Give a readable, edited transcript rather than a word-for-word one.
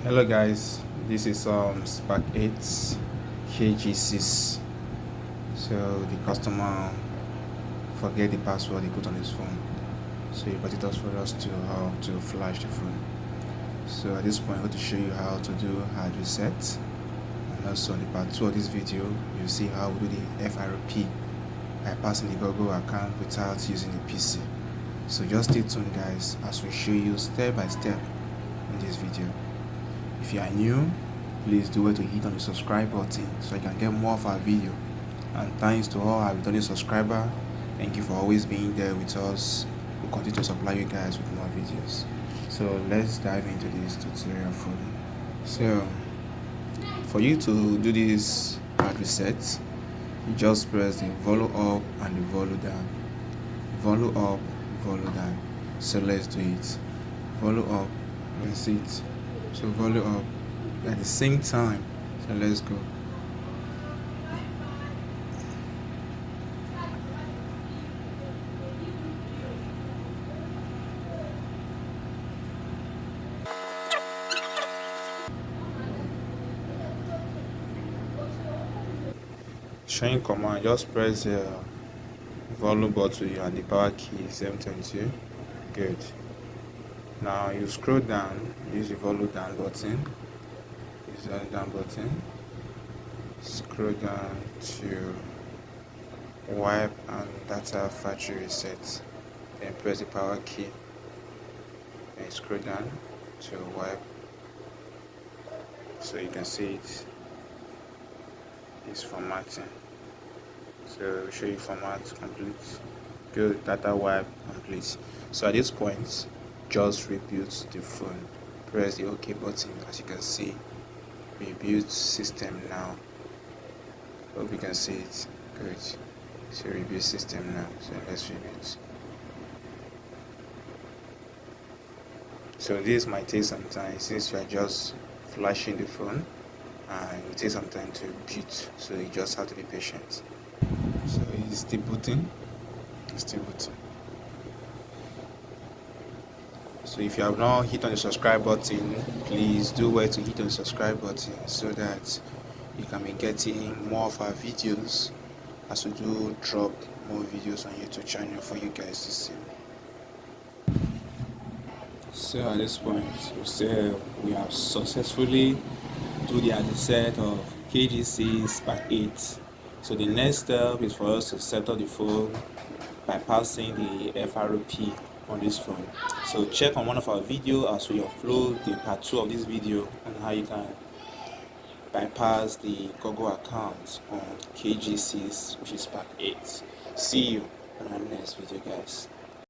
Hello guys, this is Spark 8 kG6. So the customer forget the password he put on his phone, so he brought it us for us to how to flash the phone. So at this point I'm going to show you how to do hard reset, and also in the part 2 of this video you see how we do the FRP by passing the Google account without using the PC. So just stay tuned guys as we show you step by step in this video. If you are new, please do well to hit on the subscribe button so you can get more of our video. And thanks to all our returning subscribers, thank you for always being there with us. We'll continue to supply you guys with more videos. So let's dive into this tutorial fully. So for you to do this hard reset, you just press the volume up and the volume down. Volume up, volume down. So let's do it. Volume up, that's it. So volume up at the same time. So let's go. Showing command, just press the volume button and the power key 722. Good. Now you scroll down, use the volume down button. Use the down button. Scroll down to wipe and data factory reset. Then press the power key. Then scroll down to wipe. So you can see it's formatting. So we'll show you format complete. Good, data wipe complete. So at this point, just reboot the phone. Press the OK button. As you can see, reboot system now. Hope you can see it. Good. So reboot system now. So let's reboot. So this might take some time since you are just flashing the phone, and it will take some time to boot. So you just have to be patient. So it's still booting. It's still booting. So if you have not hit on the subscribe button, please do well to hit on the subscribe button so that you can be getting more of our videos as we do drop more videos on YouTube channel for you guys to see. So at this point, we say we have successfully do the reset of kG5 Spark 8. So the next step is for us to set up the phone by passing the FRP on this phone. So check on one of our videos as we upload the part 2 of this video on how you can bypass the Google account on kG6, which is Spark 8. See you on our next video guys.